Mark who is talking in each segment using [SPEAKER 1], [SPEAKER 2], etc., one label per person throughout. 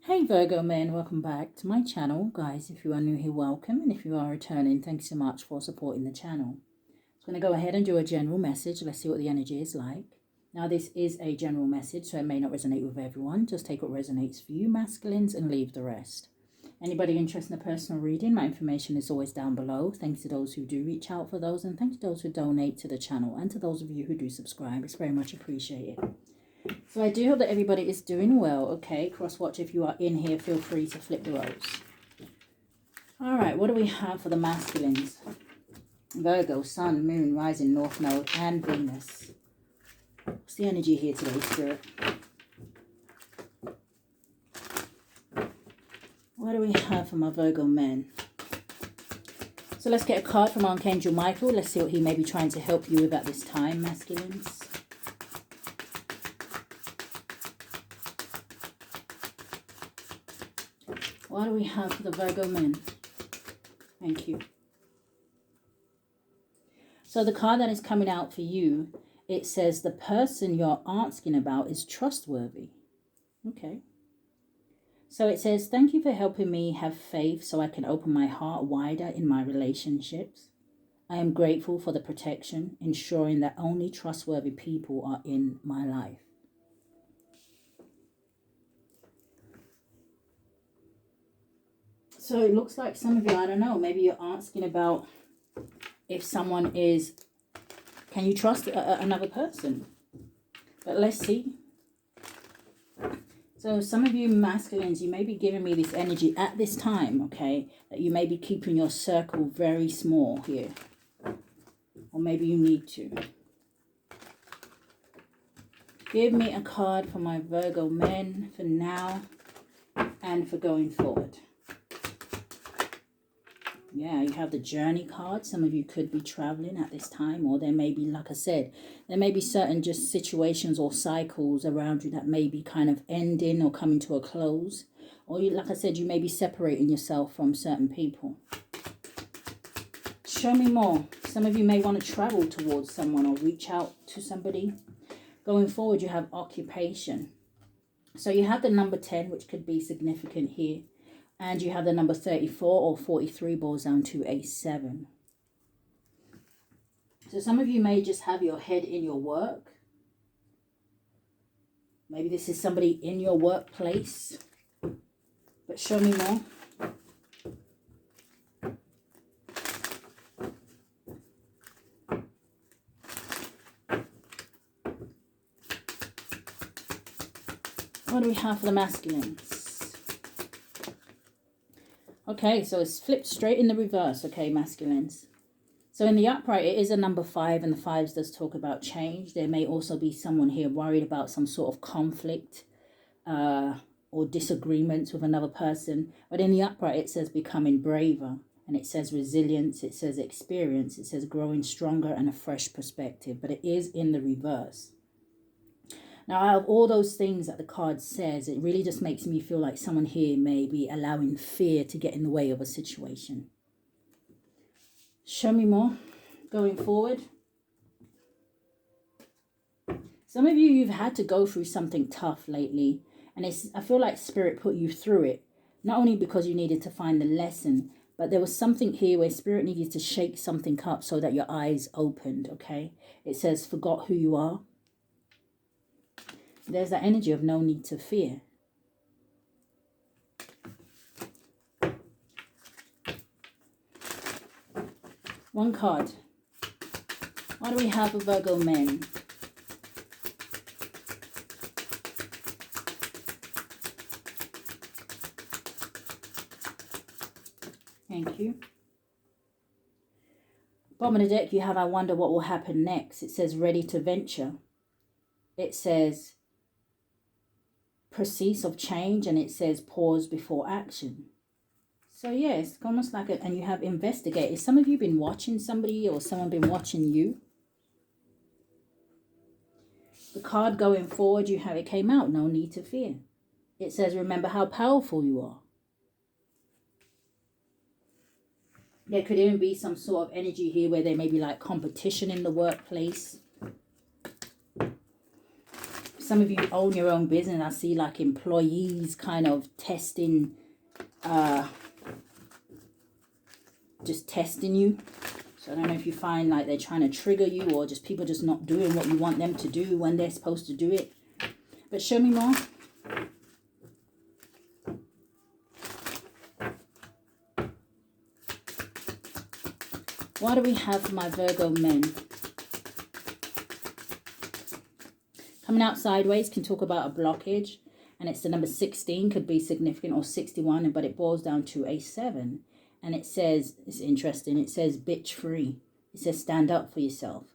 [SPEAKER 1] Hey Virgo men, welcome back to my channel. Guys, if you are new here, welcome. And if you are returning, thanks so much for supporting the channel. I'm going to go ahead and do a general message. Let's see what the energy is like. Now, this is a general message, so it may not resonate with everyone. Just take what resonates for you, masculines, and leave the rest. Anybody interested in a personal reading, my information is always down below. Thanks to those who do reach out for those, and thanks to those who donate to the channel, and to those of you who do subscribe. It's very much appreciated. So I do hope that everybody is doing well. Okay, cross watch if you are in here, feel free to flip the roles. All right, what do we have for the masculines? Virgo, Sun, Moon, Rising, North Node, and Venus. What's the energy here today, Spirit? What do we have for my Virgo men? So let's get a card from Archangel Michael. Let's see what he may be trying to help you with at this time, masculines. What do we have for the Virgo men? Thank you. So the card that is coming out for you, it says the person you're asking about is trustworthy. Okay. So it says, thank you for helping me have faith so I can open my heart wider in my relationships. I am grateful for the protection, ensuring that only trustworthy people are in my life. So it looks like some of you, I don't know, maybe you're asking about if someone is, can you trust another person? But let's see. So some of you masculines, you may be giving me this energy at this time, okay, that you may be keeping your circle very small here. Or maybe you need to. Give me a card for my Virgo men for now and for going forward. Yeah, you have the journey card. Some of you could be traveling at this time, or there may be, like I said, there may be certain just situations or cycles around you that may be kind of ending or coming to a close. Or you, like I said, you may be separating yourself from certain people. Show me more. Some of you may want to travel towards someone or reach out to somebody. Going forward, you have occupation. So you have the number 10, which could be significant here. And you have the number 34 or 43 boils down to a 7. So some of you may just have your head in your work. Maybe this is somebody in your workplace. But show me more. What do we have for the masculines? Okay, so it's flipped straight in the reverse, okay, masculines. So in the upright, it is a number 5, and the 5s does talk about change. There may also be someone here worried about some sort of conflict or disagreements with another person. But in the upright, it says becoming braver, and it says resilience, it says experience, it says growing stronger and a fresh perspective. But it is in the reverse. Now, out of all those things that the card says, it really just makes me feel like someone here may be allowing fear to get in the way of a situation. Show me more going forward. Some of you, you've had to go through something tough lately. And I feel like Spirit put you through it. Not only because you needed to find the lesson, but there was something here where Spirit needed to shake something up so that your eyes opened, okay? It says, forgot who you are. There's that energy of no need to fear. One card. What do we have for Virgo men? Thank you. Bottom of the deck, you have I wonder what will happen next. It says ready to venture. It says process of change, and it says pause before action. So yes, it's almost like and you have investigate. Is some of you been watching somebody or someone been watching you? The card going forward, you have it came out, no need to fear. It says remember how powerful you are. There could even be some sort of energy here where there may be like competition in the workplace. Some of you own your own business. I see like employees kind of testing, just testing you. So I don't know if you find like they're trying to trigger you, or just people just not doing what you want them to do when they're supposed to do it. But show me more. What do we have for my Virgo men? Coming out sideways can talk about a blockage. And it's the number 16, could be significant, or 61, but it boils down to a 7. And it says, it's interesting, it says bitch free. It says stand up for yourself.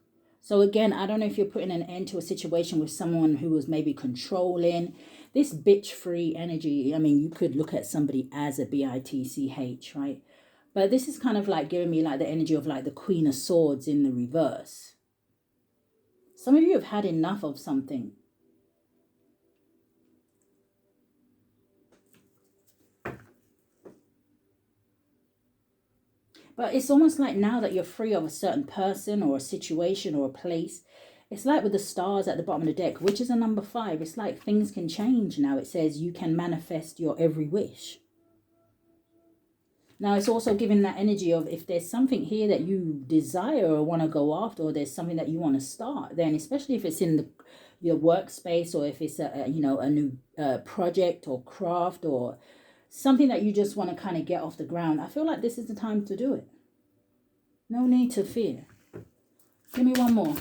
[SPEAKER 1] So again, I don't know if you're putting an end to a situation with someone who was maybe controlling. This bitch free energy, I mean, you could look at somebody as a bitch, right? But this is kind of like giving me like the energy of like the Queen of Swords in the reverse. Some of you have had enough of something. But it's almost like now that you're free of a certain person or a situation or a place, it's like with the stars at the bottom of the deck, which is a number 5. It's like things can change now. It says you can manifest your every wish. Now, it's also giving that energy of if there's something here that you desire or want to go after, or there's something that you want to start, then especially if it's in your workspace, or if it's a new project or craft or something that you just want to kind of get off the ground, I feel like this is the time to do it. No need to fear. Give me one more.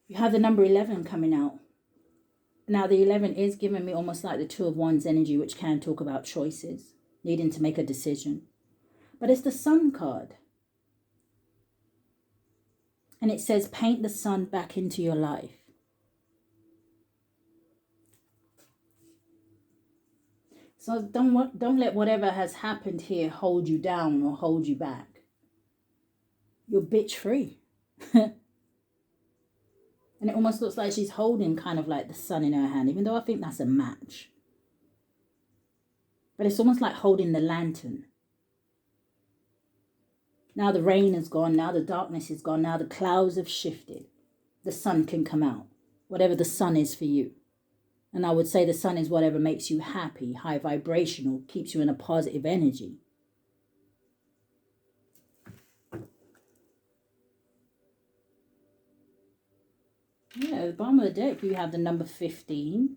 [SPEAKER 1] You have the number 11 coming out. Now, the 11 is giving me almost like the 2 of Wands energy, which can talk about choices, needing to make a decision. But it's the Sun card. And it says, paint the sun back into your life. So don't let whatever has happened here hold you down or hold you back. You're bitch free. And it almost looks like she's holding kind of like the sun in her hand, even though I think that's a match. But it's almost like holding the lantern. Now the rain is gone. Now the darkness is gone. Now the clouds have shifted. The sun can come out. Whatever the sun is for you. And I would say the sun is whatever makes you happy, high vibrational, keeps you in a positive energy. Yeah, at the bottom of the deck, you have the number 15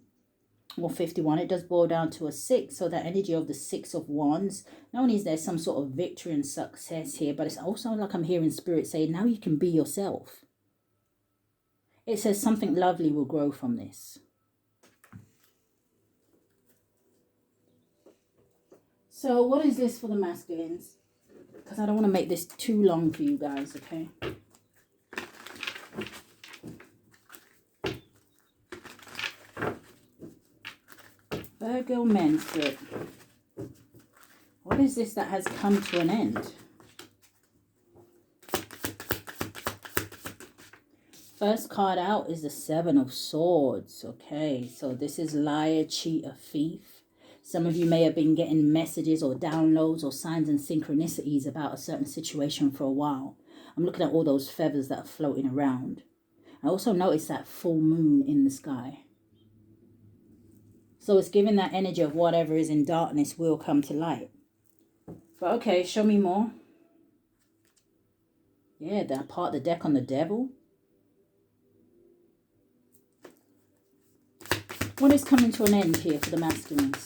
[SPEAKER 1] or 51. It does boil down to a 6. So that energy of the 6 of Wands. Not only is there some sort of victory and success here, but it's also like I'm hearing Spirit say, now you can be yourself. It says something lovely will grow from this. So what is this for the masculines? Because I don't want to make this too long for you guys, okay? Virgo men, Spirit. What is this that has come to an end? First card out is the 7 of Swords. Okay, so this is liar, cheater, thief. Some of you may have been getting messages or downloads or signs and synchronicities about a certain situation for a while. I'm looking at all those feathers that are floating around. I also noticed that full moon in the sky. So it's giving that energy of whatever is in darkness will come to light. But okay, show me more. Yeah, that part of the deck on the devil. What is coming to an end here for the masculines?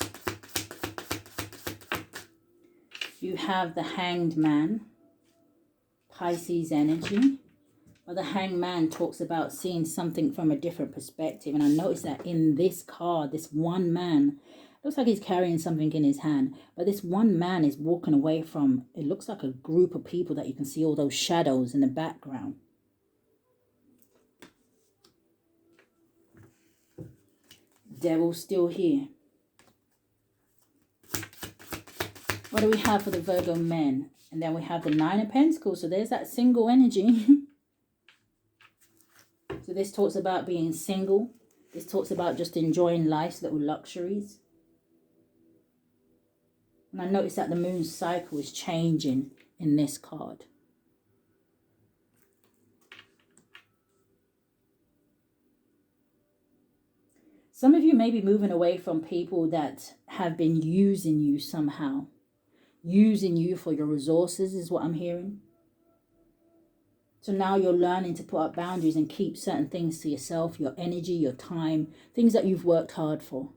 [SPEAKER 1] You have the Hanged Man, Pisces energy. Well, the Hanged Man talks about seeing something from a different perspective. And I noticed that in this card, this one man, looks like he's carrying something in his hand. But this one man is walking away from, it looks like a group of people that you can see all those shadows in the background. Devil's still here. What do we have for the Virgo men? And then we have the 9 of Pentacles. So there's that single energy. So this talks about being single. This talks about just enjoying life's little luxuries. And I noticed that the moon's cycle is changing in this card. Some of you may be moving away from people that have been using you somehow. Using you for your resources is what I'm hearing. So now you're learning to put up boundaries and keep certain things to yourself, your energy, your time, things that you've worked hard for.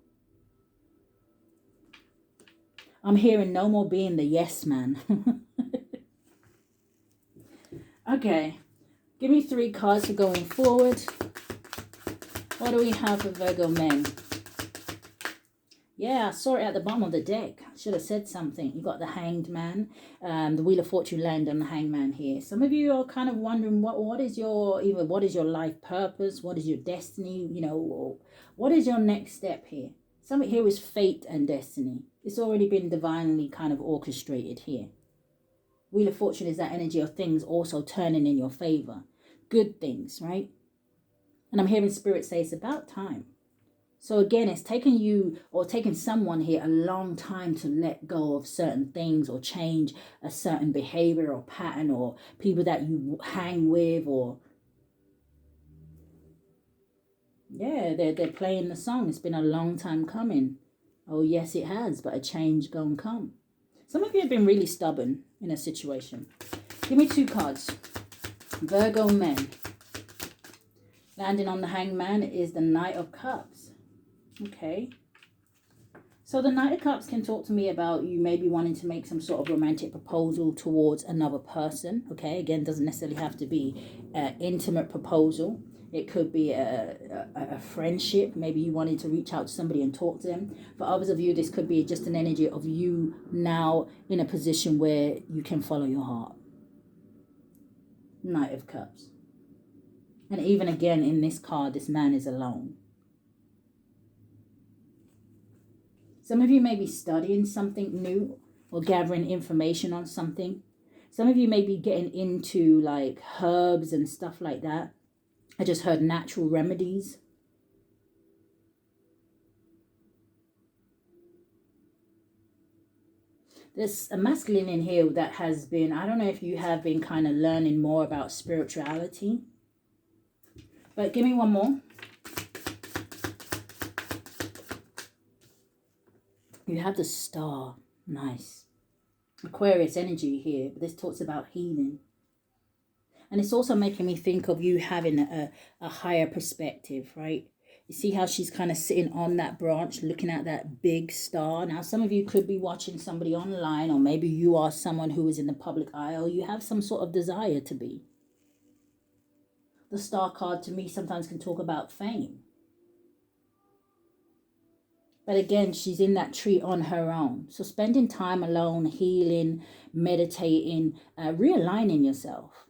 [SPEAKER 1] I'm hearing no more being the yes man. Okay, give me 3 cards for going forward. What do we have for Virgo men? Yeah, I saw it at the bottom of the deck. I should have said something. You got the Hanged Man. The Wheel of Fortune land on the Hanged Man here. Some of you are kind of wondering what is your life purpose? What is your destiny? You know, what is your next step here? Something here is fate and destiny. It's already been divinely kind of orchestrated here. Wheel of Fortune is that energy of things also turning in your favor. Good things, right? And I'm hearing Spirit say it's about time. So again, it's taken you or taken someone here a long time to let go of certain things or change a certain behavior or pattern or people that you hang with or... Yeah, they're playing the song. It's been a long time coming. Oh, yes, it has, but a change gonna come. Some of you have been really stubborn in a situation. Give me 2 cards. Virgo men. Landing on the Hanged Man is the Knight of Cups. Okay. So the Knight of Cups can talk to me about you maybe wanting to make some sort of romantic proposal towards another person. Okay. Again, doesn't necessarily have to be an intimate proposal. It could be a friendship. Maybe you wanted to reach out to somebody and talk to them. For others of you, this could be just an energy of you now in a position where you can follow your heart. Knight of Cups. And even again, in this card, this man is alone. Some of you may be studying something new or gathering information on something. Some of you may be getting into like herbs and stuff like that. I just heard natural remedies. There's a masculine in here that has been, I don't know if you have been kind of learning more about spirituality. But give me one more. You have the Star. Nice. Aquarius energy here. But this talks about healing. And it's also making me think of you having a higher perspective, right? You see how she's kind of sitting on that branch, looking at that big star. Now, some of you could be watching somebody online, or maybe you are someone who is in the public eye, or you have some sort of desire to be. The Star card to me sometimes can talk about fame. But again, she's in that tree on her own. So spending time alone, healing, meditating, realigning yourself.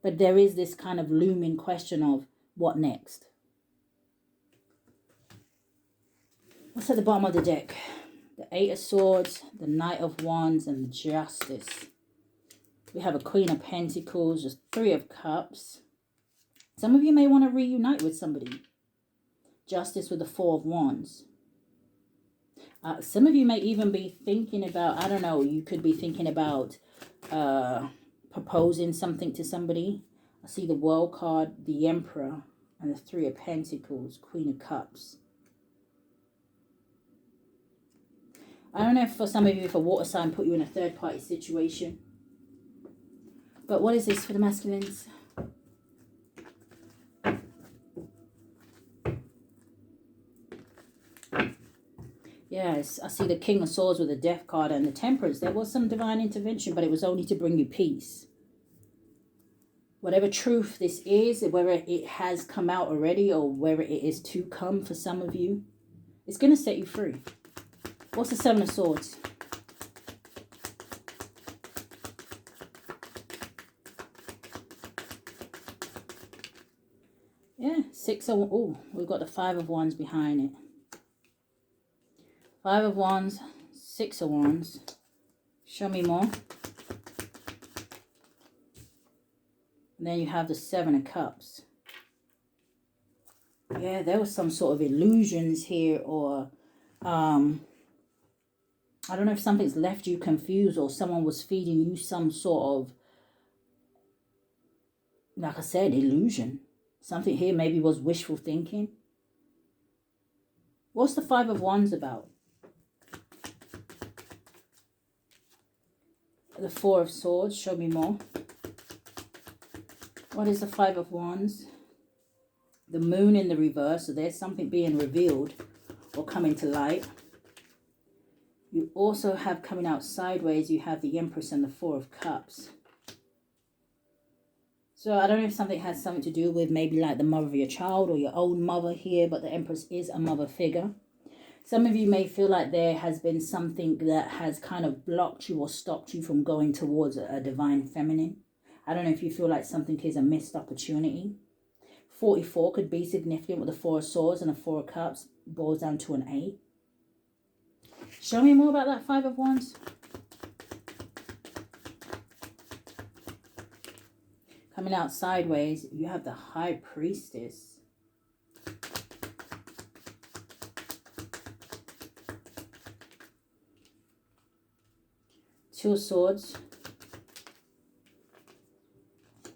[SPEAKER 1] But there is this kind of looming question of what next? What's at the bottom of the deck? The 8 of Swords, the Knight of Wands, and the Justice. We have a Queen of Pentacles, just 3 of Cups. Some of you may want to reunite with somebody. Justice with the 4 of Wands. Some of you may even be thinking about, I don't know, you could be thinking about proposing something to somebody. I see the World card, the Emperor, and the 3 of Pentacles, Queen of Cups. I don't know if for some of you, if a water sign put you in a third-party situation. But what is this for the masculines? Yes, I see the King of Swords with the Death card and the Temperance. There was some divine intervention, but it was only to bring you peace. Whatever truth this is, whether it has come out already or whether it is to come for some of you, it's going to set you free. What's the 7 of Swords? Yeah, 6 of... Oh, we've got the 5 of Wands behind it. 5 of Wands, 6 of Wands. Show me more. And then you have the 7 of Cups. Yeah, there was some sort of illusions here, or I don't know if something's left you confused, or someone was feeding you some sort of, like I said, illusion. Something here maybe was wishful thinking. What's the Five of Wands about? The Four of Swords, show me more. What is the Five of Wands? The Moon in the reverse, so there's something being revealed or coming to light. You also have coming out sideways, you have the Empress and the Four of Cups. So I don't know if something has something to do with maybe like the mother of your child or your own mother here, but the Empress is a mother figure. Some of you may feel like there has been something that has kind of blocked you or stopped you from going towards a divine feminine. I don't know if you feel like something is a missed opportunity. 44 could be significant with the Four of Swords and the Four of Cups. Boils down to an 8. Show me more about that Five of Wands. Coming out sideways, you have the High Priestess. Two of Swords.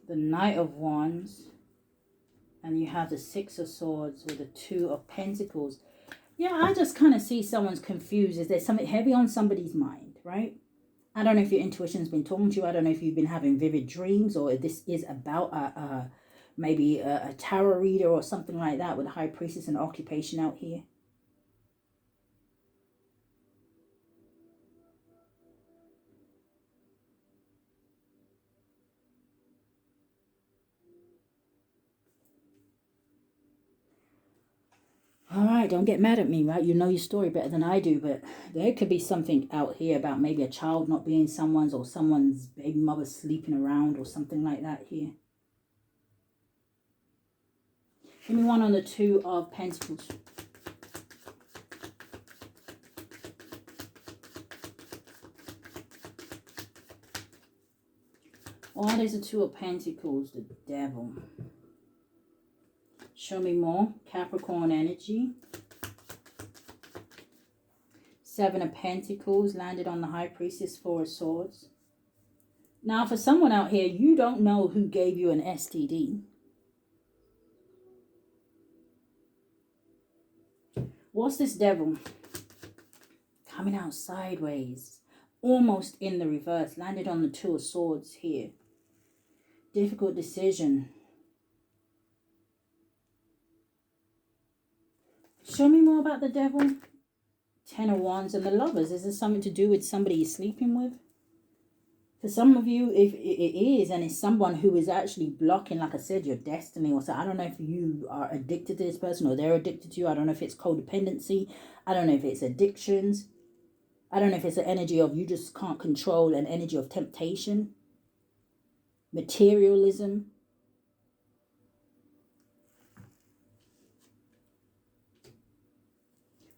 [SPEAKER 1] The Knight of Wands. And you have the Six of Swords with the Two of Pentacles. Yeah, I just kind of see someone's confused. Is there something heavy on somebody's mind, right? I don't know if your intuition's been talking to you. I don't know if you've been having vivid dreams, or if this is about maybe a tarot reader or something like that with a High Priestess and occupation out here. All right, don't get mad at me, right? You know your story better than I do, but there could be something out here about maybe a child not being someone's, or someone's baby mother sleeping around or something like that here. Give me one on the Two of Pentacles. What is the Two of Pentacles? The Devil. Show me more. Capricorn energy. Seven of Pentacles landed on the High Priestess, Four of Swords. Now, for someone out here, you don't know who gave you an STD. What's this Devil? Coming out sideways. Almost in the reverse. Landed on the Two of Swords here. Difficult decision. Show me more about the Devil. Ten of Wands and the Lovers. Is this something to do with somebody you're sleeping with? For some of you, if it is, and it's someone who is actually blocking, like I said, your destiny. Or so, I don't know if you are addicted to this person or they're addicted to you. I don't know if it's codependency. I don't know if it's addictions. I don't know if it's an energy of you just can't control, an energy of temptation, materialism.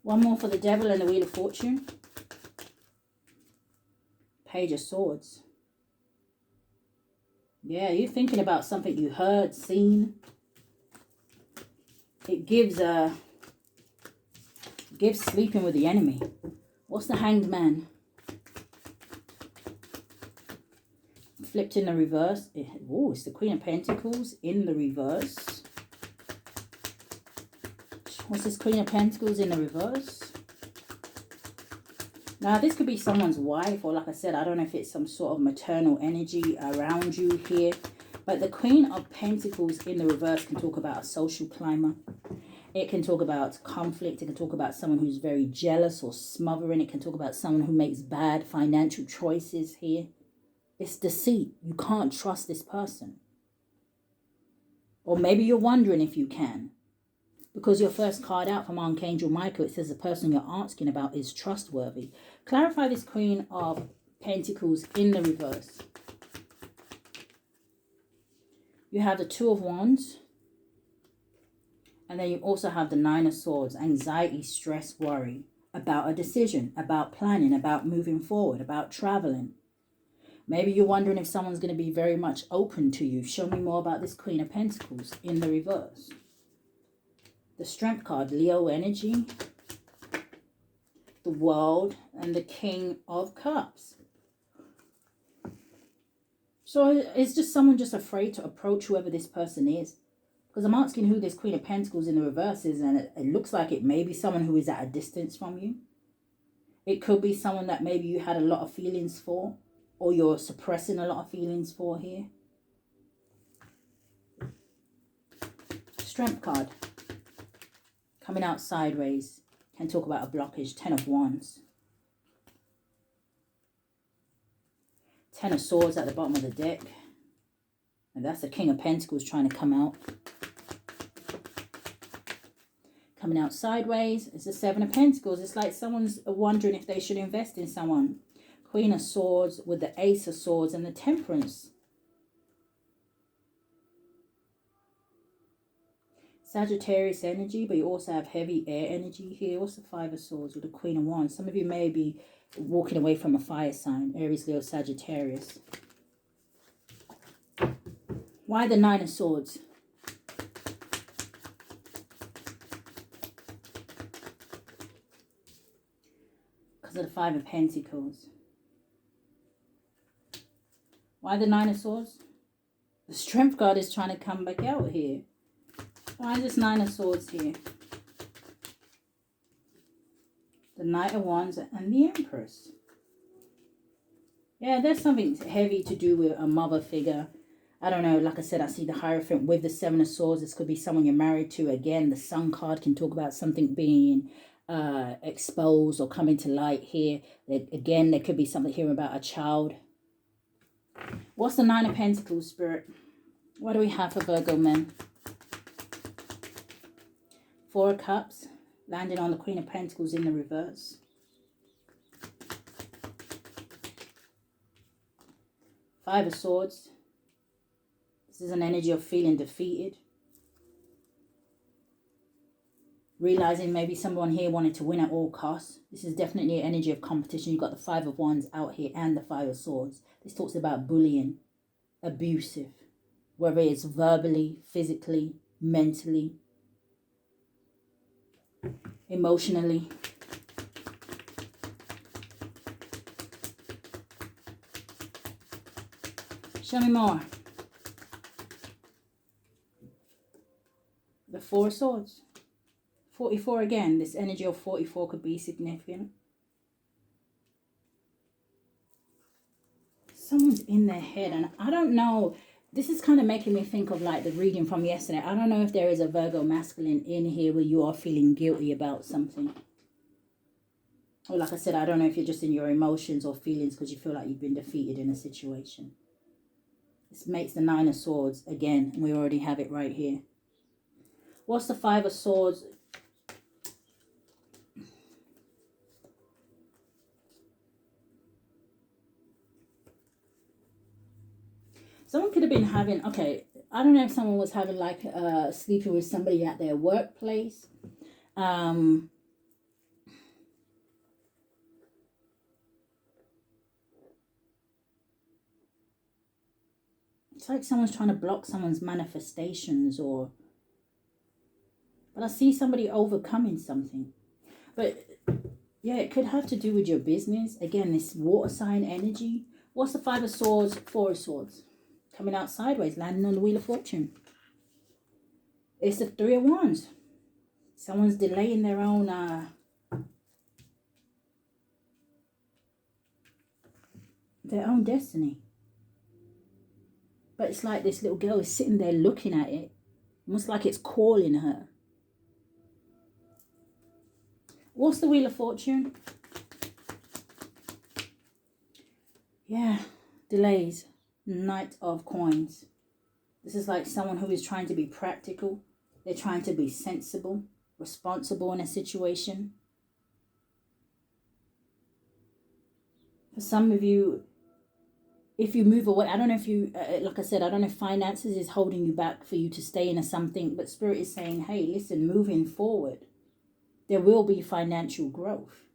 [SPEAKER 1] One more for the Devil and the Wheel of Fortune. Page of Swords. Yeah, you're thinking about something you heard, seen. It gives sleeping with the enemy. What's the Hanged Man? Flipped in the reverse. Oh, it's the Queen of Pentacles in the reverse. What's this Queen of Pentacles in the reverse? Now, this could be someone's wife, or like I said, I don't know if it's some sort of maternal energy around you here. But the Queen of Pentacles in the reverse can talk about a social climber. It can talk about conflict. It can talk about someone who's very jealous or smothering. It can talk about someone who makes bad financial choices here. It's deceit. You can't trust this person. Or maybe you're wondering if you can. Because your first card out from Archangel Michael, it says the person you're asking about is trustworthy. Clarify this Queen of Pentacles in the reverse. You have the Two of Wands. And then you also have the Nine of Swords. Anxiety, stress, worry. About a decision. About planning. About moving forward. About traveling. Maybe you're wondering if someone's going to be very much open to you. Show me more about this Queen of Pentacles in the reverse. The Strength card, Leo energy, the World, and the King of Cups. So it's just someone just afraid to approach whoever this person is. Because I'm asking who this Queen of Pentacles in the reverse is, and it looks like it may be someone who is at a distance from you. It could be someone that maybe you had a lot of feelings for, or you're suppressing a lot of feelings for here. Strength card. Coming out sideways. Can talk about a blockage. 10 of Wands. 10 of Swords at the bottom of the deck. And that's the King of Pentacles trying to come out. Coming out sideways. It's the 7 of Pentacles. It's like someone's wondering if they should invest in someone. Queen of Swords with the Ace of Swords and the Temperance. Sagittarius energy, but you also have heavy air energy here. What's the 5 of Swords with the Queen of Wands? Some of you may be walking away from a fire sign. Aries, Leo, Sagittarius. Why the 9 of Swords? Because of the 5 of Pentacles. Why the 9 of Swords? The Strength card is trying to come back out here. Why is this 9 of Swords here? The Knight of Wands and the Empress. Yeah, there's something heavy to do with a mother figure. I don't know, like I said, I see the Hierophant with the 7 of Swords. This could be someone you're married to. Again, the Sun card can talk about something being exposed or coming to light here. Again, there could be something here about a child. What's the 9 of Pentacles, Spirit? What do we have for Virgo men? 4 of Cups, landing on the Queen of Pentacles in the reverse. 5 of Swords. This is an energy of feeling defeated. Realizing maybe someone here wanted to win at all costs. This is definitely an energy of competition. You've got the 5 of Wands out here and the 5 of Swords. This talks about bullying, abusive, whether it's verbally, physically, mentally, emotionally. Show me more. The 4 of Swords. 44 again. This energy of 44 could be significant. Someone's in their head, and I don't know. This is kind of making me think of like the reading from yesterday. I don't know if there is a Virgo masculine in here where you are feeling guilty about something. Or like I said, I don't know if you're just in your emotions or feelings because you feel like you've been defeated in a situation. This makes the 9 of Swords again. We already have it right here. What's the 5 of Swords? Someone could have been having, okay, I don't know if someone was having like sleeping with somebody at their workplace. It's like someone's trying to block someone's manifestations or... But I see somebody overcoming something. But yeah, it could have to do with your business. Again, this water sign energy. What's the 5 of Swords, 4 of Swords? Coming out sideways, landing on the Wheel of Fortune. It's the 3 of Wands. Someone's delaying their own destiny. But it's like this little girl is sitting there looking at it. Almost like it's calling her. What's the Wheel of Fortune? Yeah, delays. Knight of Coins. This is like someone who is trying to be practical. They're trying to be sensible, responsible in a situation. For some of you, if you move away, I don't know if you, like I said, I don't know if finances is holding you back for you to stay in a something, but Spirit is saying, hey, listen, moving forward, there will be financial growth.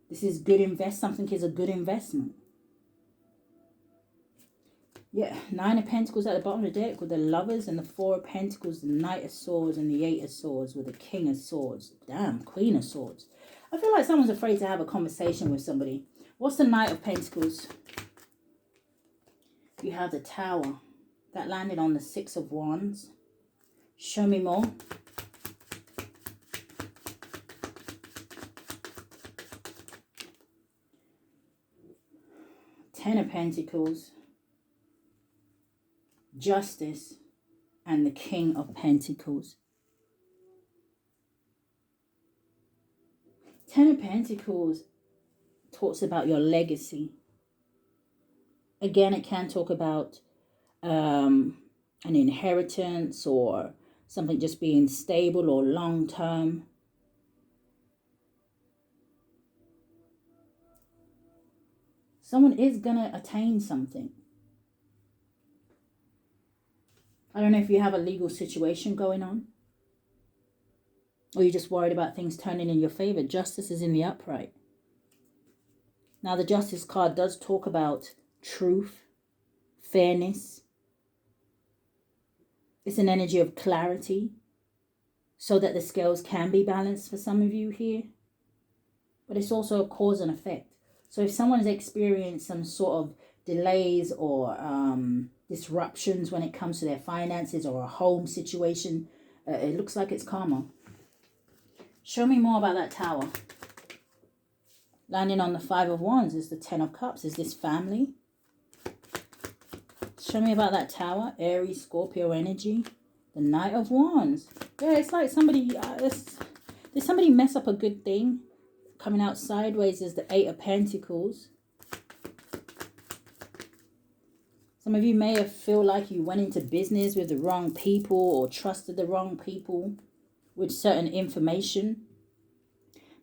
[SPEAKER 1] This is good something is a good investment. Yeah, 9 of Pentacles at the bottom of the deck with the Lovers and the 4 of Pentacles, the Knight of Swords and the 8 of Swords with the King of Swords. Damn, Queen of Swords. I feel like someone's afraid to have a conversation with somebody. What's the Knight of Pentacles? You have the Tower. That landed on the 6 of Wands. Show me more. Ten of Pentacles, Justice, and the King of Pentacles. Ten of Pentacles talks about your legacy. Again, it can talk about an inheritance or something just being stable or long term. Someone is going to attain something. I don't know if you have a legal situation going on, or you're just worried about things turning in your favor. Justice is in the upright. Now, the Justice card does talk about truth, fairness. It's an energy of clarity so that the scales can be balanced for some of you here. But it's also a cause and effect. So if someone has experienced some sort of delays or disruptions when it comes to their finances or a home situation, it looks like it's karma. Show me more about that Tower. Landing on the Five of Wands is the Ten of Cups. Is this family? Show me about that Tower. Aries, Scorpio energy. The Knight of Wands. Yeah, it's like somebody... did somebody mess up a good thing? Coming out sideways is the Eight of Pentacles. Some of you may have feel like you went into business with the wrong people or trusted the wrong people with certain information.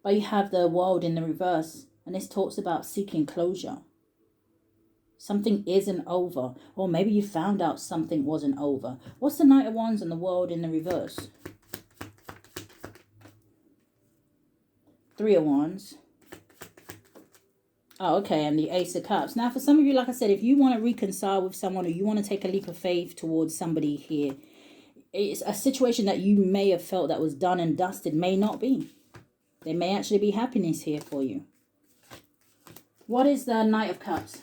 [SPEAKER 1] But you have the World in the reverse, and this talks about seeking closure. Something isn't over, or maybe you found out something wasn't over. What's the Knight of Wands and the World in the reverse? Three of Wands. Oh, okay, and the Ace of Cups. Now, for some of you, like I said, if you want to reconcile with someone or you want to take a leap of faith towards somebody here, it's a situation that you may have felt that was done and dusted may not be. There may actually be happiness here for you. What is the Knight of Cups?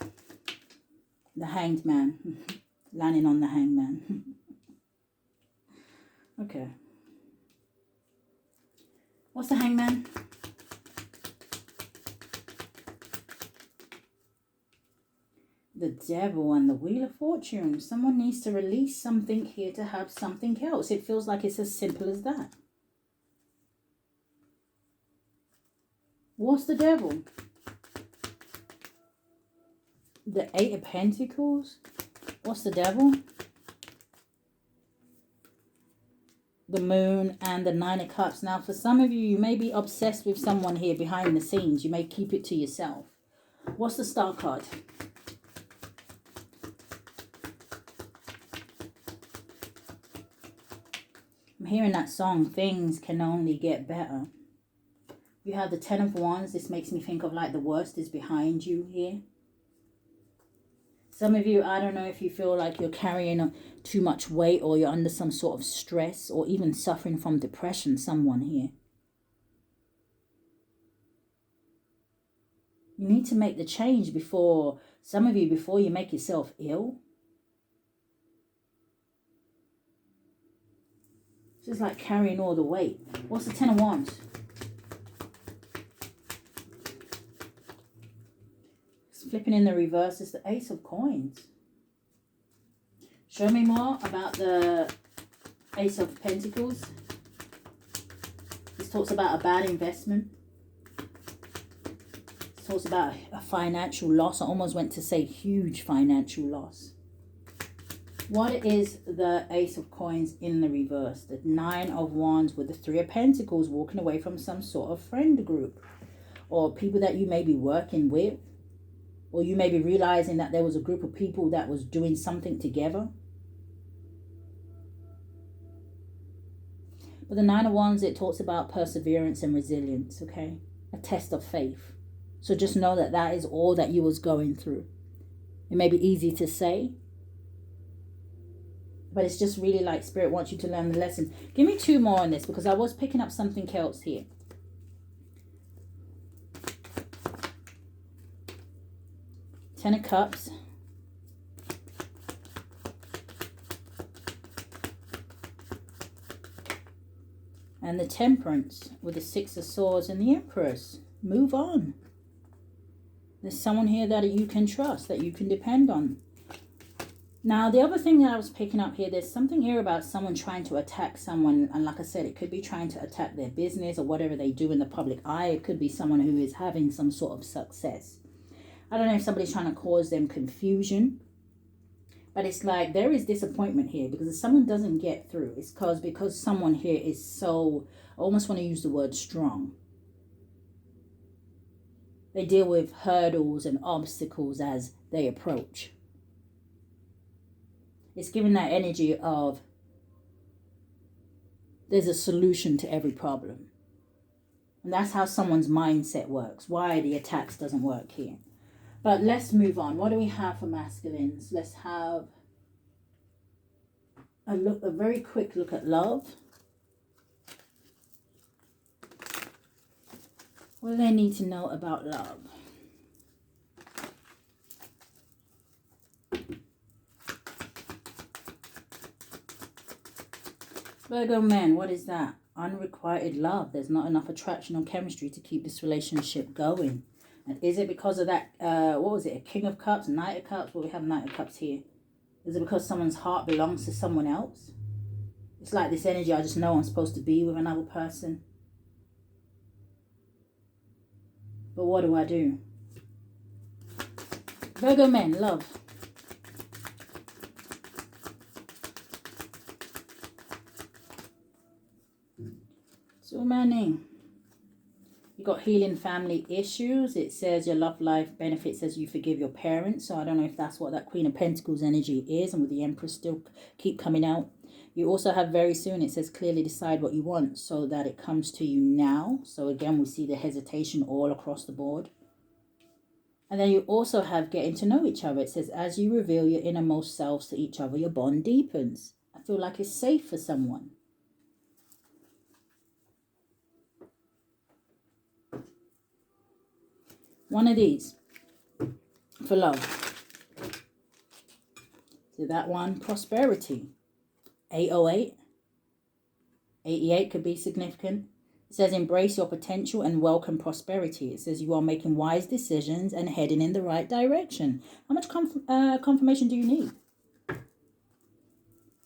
[SPEAKER 1] The Hanged Man. Landing on the Hanged Man. Okay. What's the Hanged Man? The Devil and the Wheel of Fortune. Someone needs to release something here to have something else. It feels like it's as simple as that. What's the Devil? The Eight of Pentacles. What's the Devil? The Moon and the Nine of Cups. Now, for some of you, you may be obsessed with someone here behind the scenes. You may keep it to yourself. What's the Star card? I'm hearing that song, Things Can Only Get Better. You have the Ten of Wands. This makes me think of like the worst is behind you here. Some of you, I don't know if you feel like you're carrying too much weight or you're under some sort of stress or even suffering from depression, someone here. You need to make the change before, some of you, before you make yourself ill. It's just like carrying all the weight. What's the Ten of Wands? Flipping in the reverse is the Ace of Coins. Show me more about the Ace of Pentacles. This talks about a bad investment. This talks about a financial loss. I almost went to say huge financial loss. What is the Ace of Coins in the reverse? The Nine of Wands with the Three of Pentacles, walking away from some sort of friend group or people that you may be working with. Or you may be realizing that there was a group of people that was doing something together. But the Nine of Wands, it talks about perseverance and resilience, okay? A test of faith. So just know that that is all that you was going through. It may be easy to say, but it's just really like Spirit wants you to learn the lesson. Give me two more on this because I was picking up something else here. Ten of Cups. And the Temperance with the Six of Swords and the Empress. Move on. There's someone here that you can trust, that you can depend on. Now, the other thing that I was picking up here, there's something here about someone trying to attack someone. And like I said, it could be trying to attack their business or whatever they do in the public eye. It could be someone who is having some sort of success. I don't know if somebody's trying to cause them confusion. But it's like there is disappointment here because if someone doesn't get through, it's because someone here is so, I almost want to use the word strong. They deal with hurdles and obstacles as they approach. It's giving that energy of there's a solution to every problem. And that's how someone's mindset works. Why the attacks doesn't work here. But let's move on. What do we have for masculines? Let's have a very quick look at love. What do they need to know about love? Virgo men, what is that? Unrequited love. There's not enough attraction or chemistry to keep this relationship going. And is it because of that, what was it, a King of Cups, Knight of Cups? Well, we have Knight of Cups here. Is it because someone's heart belongs to someone else? It's like this energy, I just know I'm supposed to be with another person. But what do I do? Virgo men, love. So many. You got healing family issues. It says your love life benefits as you forgive your parents. So I don't know if that's what that Queen of Pentacles energy is. And with the Empress still keep coming out. You also have very soon, it says clearly decide what you want so that it comes to you now. So again, we see the hesitation all across the board. And then you also have getting to know each other. It says as you reveal your innermost selves to each other, your bond deepens. I feel like it's safe for someone. One of these for love. So that one, prosperity. 808. 88 could be significant. It says embrace your potential and welcome prosperity. It says you are making wise decisions and heading in the right direction. How much confirmation do you need?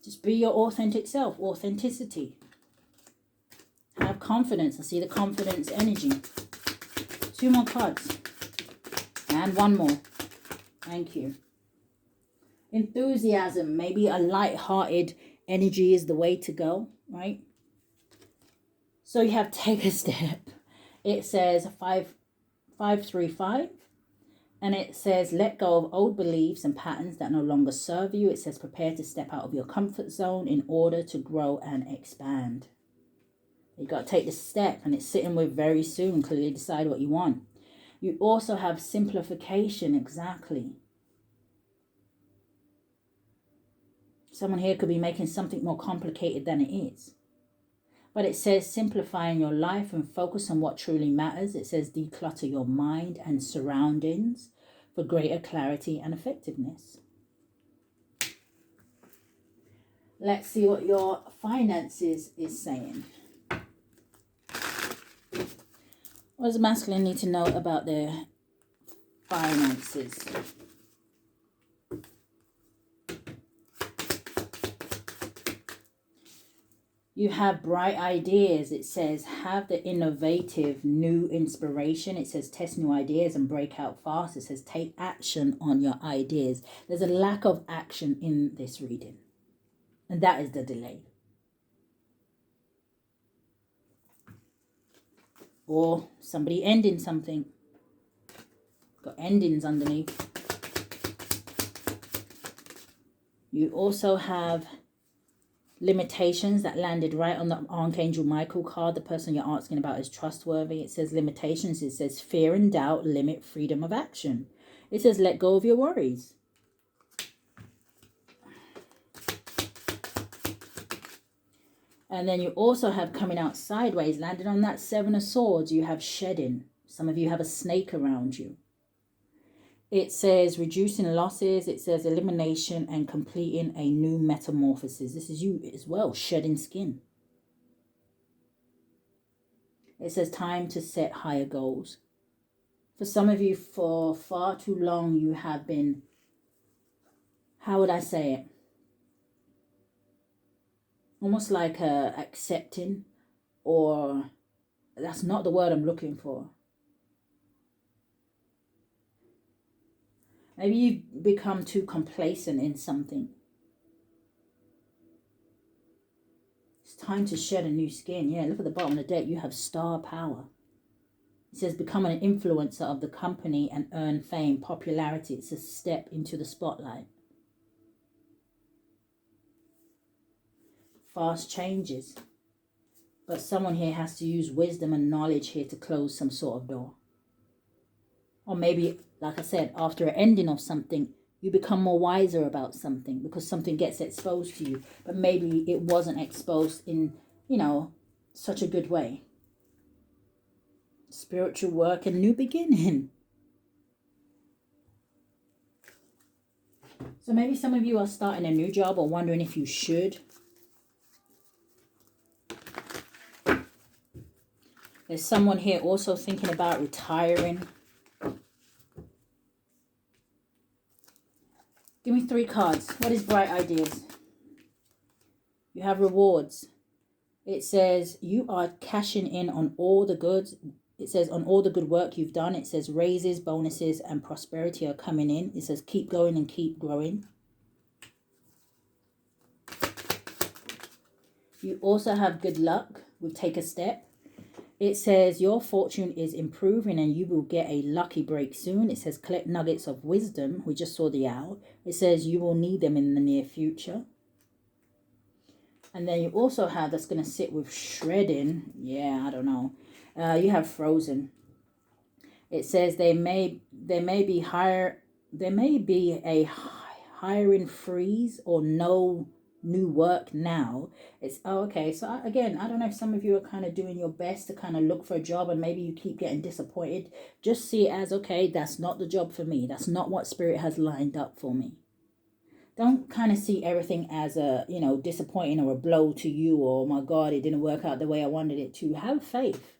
[SPEAKER 1] Just be your authentic self. Authenticity. Have confidence. I see the confidence energy. 2 more cards. And 1 more. Thank you. Enthusiasm. Maybe a light-hearted energy is the way to go, right? So you have take a step. It says 535. And it says let go of old beliefs and patterns that no longer serve you. It says prepare to step out of your comfort zone in order to grow and expand. You got to take the step, and it's sitting with very soon. Clearly decide what you want. You also have simplification, exactly. Someone here could be making something more complicated than it is. But it says simplify in your life and focus on what truly matters. It says declutter your mind and surroundings for greater clarity and effectiveness. Let's see what your finances is saying. What does masculine need to know about their finances? You have bright ideas. It says have the innovative new inspiration. It says test new ideas and break out fast. It says take action on your ideas. There's a lack of action in this reading. And that is the delay. Or somebody ending something. Got endings underneath. You also have limitations that landed right on the Archangel Michael card. The person you're asking about is trustworthy. It says limitations. It says fear and doubt limit freedom of action. It says let go of your worries. And then you also have coming out sideways, landed on that 7 of Swords, you have shedding. Some of you have a snake around you. It says reducing losses. It says elimination and completing a new metamorphosis. This is you as well, shedding skin. It says time to set higher goals. For some of you, for far too long, you have been, how would I say it? Almost like accepting, or that's not the word I'm looking for. Maybe you've become too complacent in something. It's time to shed a new skin. Yeah, look at the bottom of the deck. You have star power. It says become an influencer of the company and earn fame, popularity. It's a step into the spotlight. Fast changes. But someone here has to use wisdom and knowledge here to close some sort of door. Or maybe, like I said, after an ending of something, you become more wiser about something because something gets exposed to you. But maybe it wasn't exposed in, you know, such a good way. Spiritual work and new beginning. So maybe some of you are starting a new job or wondering if you should. There's someone here also thinking about retiring. Give me 3 cards. What is bright ideas? You have rewards. It says you are cashing in on all the goods. It says on all the good work you've done. It says raises, bonuses, and prosperity are coming in. It says keep going and keep growing. You also have good luck with take a step. It says your fortune is improving and you will get a lucky break soon. It says collect nuggets of wisdom. We just saw the owl. It says you will need them in the near future. And then you also have, that's going to sit with shredding. Yeah, I don't know. You have frozen. It says there may be a hiring freeze or no new work now. It's okay. So again, I don't know if some of you are kind of doing your best to kind of look for a job and maybe you keep getting disappointed. Just see it as, okay, that's not the job for me. That's not what Spirit has lined up for me. Don't kind of see everything as a, you know, disappointing or a blow to you, or, oh my God, it didn't work out the way I wanted it to. Have faith.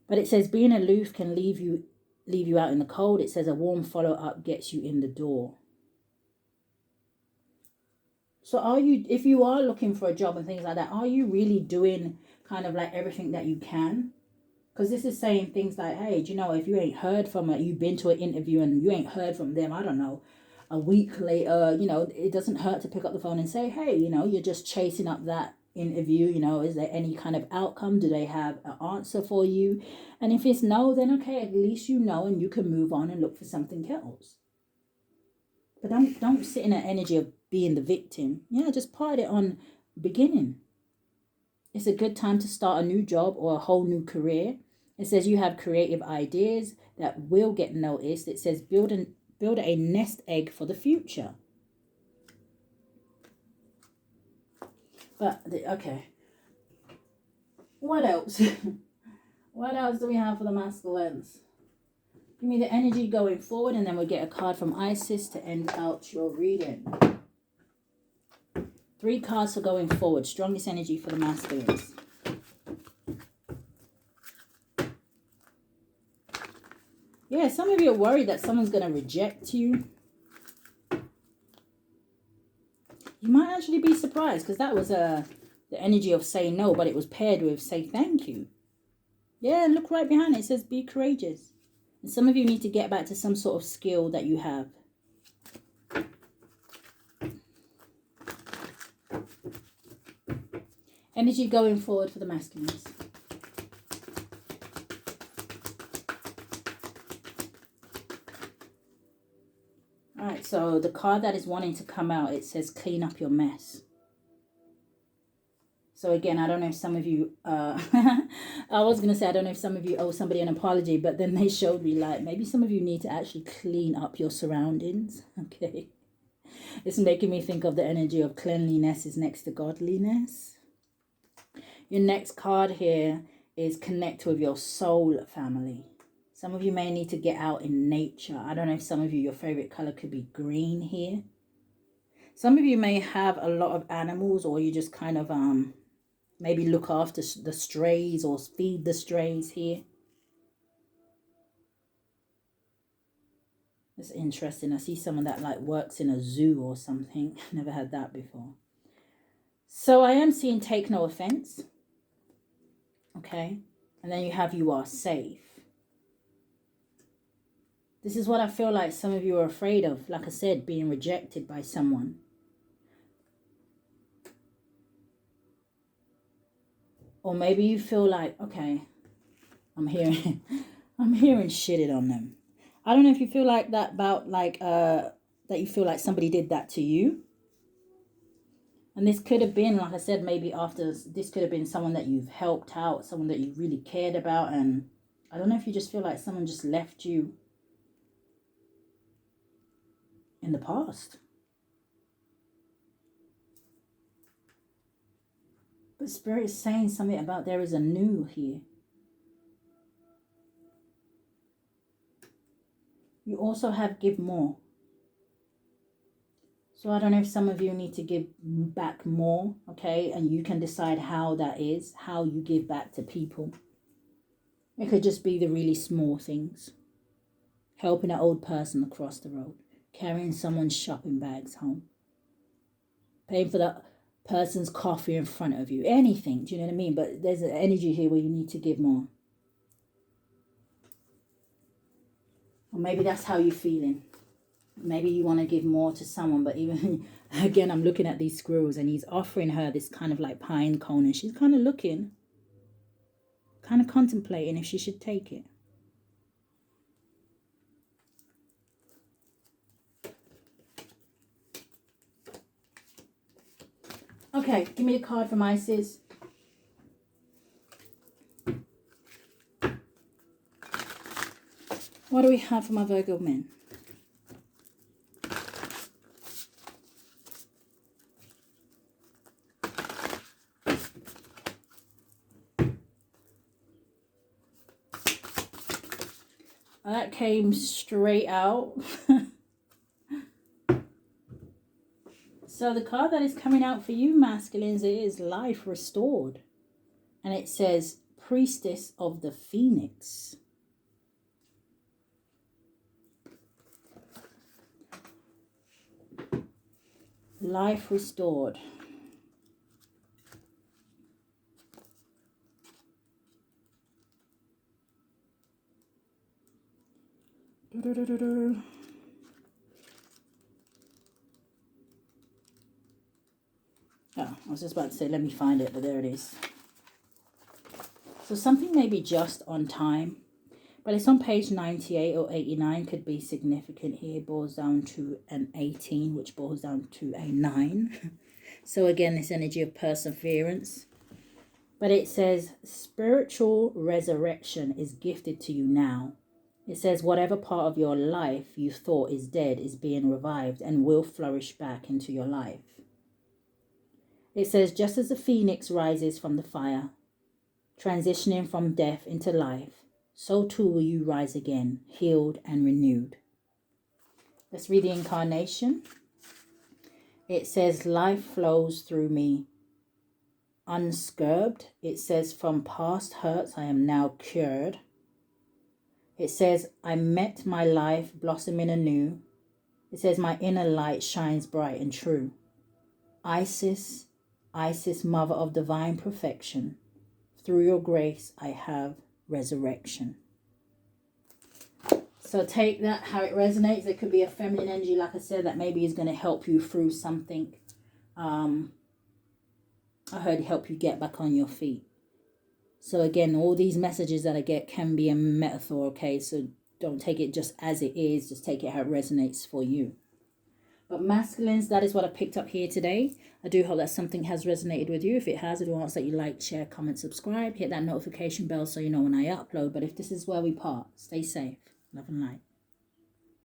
[SPEAKER 1] But it says being aloof can leave you out in the cold. It says a warm follow-up gets you in the door. So are you, if you are looking for a job and things like that, are you really doing kind of like everything that you can? Because this is saying things like, hey, do you know, if you ain't heard from it, you've been to an interview and you ain't heard from them, I don't know, a week later, you know, it doesn't hurt to pick up the phone and say, hey, you know, you're just chasing up that interview, you know, is there any kind of outcome? Do they have an answer for you? And if it's no, then okay, at least you know and you can move on and look for something else. But don't sit in an energy of being the victim. Yeah, just part it on beginning. It's a good time to start a new job or a whole new career. It says you have creative ideas that will get noticed. It says build a nest egg for the future. But, okay. What else? What else do we have for the masculines? Give me the energy going forward, and then we'll get a card from Isis to end out your reading. 3 cards for going forward. Strongest energy for the masculines. Yeah, some of you are worried that someone's going to reject you. You might actually be surprised, because that was the energy of say no, but it was paired with say thank you. Yeah, look right behind it. It says be courageous. And some of you need to get back to some sort of skill that you have. Energy going forward for the masculines. Alright, so the card that is wanting to come out, it says clean up your mess. So again, I don't know if some of you, I was going to say, I don't know if some of you owe somebody an apology, but then they showed me like, maybe some of you need to actually clean up your surroundings. Okay. It's making me think of the energy of cleanliness is next to godliness. Your next card here is connect with your soul family. Some of you may need to get out in nature. I don't know if some of you, your favorite color could be green here. Some of you may have a lot of animals, or you just kind of, maybe look after the strays or feed the strays here. It's interesting. I see someone that like works in a zoo or something. Never had that before. So I am seeing take no offense. Okay. And then you have you are safe. This is what I feel like some of you are afraid of. Like I said, being rejected by someone. Or maybe you feel like, okay, I'm hearing shitted on them. I don't know if you feel like that about like that you feel like somebody did that to you. And this could have been, like I said, maybe after, this could have been someone that you've helped out, someone that you really cared about. And I don't know if you just feel like someone just left you in the past. But Spirit is saying something about there is a new here. You also have give more. So I don't know if some of you need to give back more, okay? And you can decide how that is, how you give back to people. It could just be the really small things. Helping an old person across the road. Carrying someone's shopping bags home. Paying for the person's coffee in front of you. Anything, do you know what I mean? But there's an energy here where you need to give more. Or maybe that's how you're feeling. Maybe you want to give more to someone, but even, again, I'm looking at these squirrels and he's offering her this kind of like pine cone and she's kind of looking, kind of contemplating if she should take it. Okay, give me a card from Isis. What do we have for my Virgo men? That came straight out. So the card that is coming out for you, masculines, it is life restored. And it says Priestess of the Phoenix. Life restored. Oh, I was just about to say, let me find it, but there it is. So something may be just on time, but it's on page 98 or 89, could be significant here. Boils down to an 18, which boils down to a 9. So again, this energy of perseverance. But it says, spiritual resurrection is gifted to you now. It says, whatever part of your life you thought is dead is being revived and will flourish back into your life. It says, just as the phoenix rises from the fire, transitioning from death into life, so too will you rise again, healed and renewed. Let's read the incarnation. It says, life flows through me unscurbed. It says, from past hurts I am now cured. It says, I met my life blossoming anew. It says, my inner light shines bright and true. Isis, Isis, mother of divine perfection, through your grace I have resurrection. So take that how it resonates. It could be a feminine energy, like I said, that maybe is going to help you through something. I heard help you get back on your feet. So again, all these messages that I get can be a metaphor, okay? So don't take it just as it is. Just take it how it resonates for you. But masculines, that is what I picked up here today. I do hope that something has resonated with you. If it has, I do ask that you like, share, comment, subscribe. Hit that notification bell so you know when I upload. But if this is where we part, stay safe. Love and light.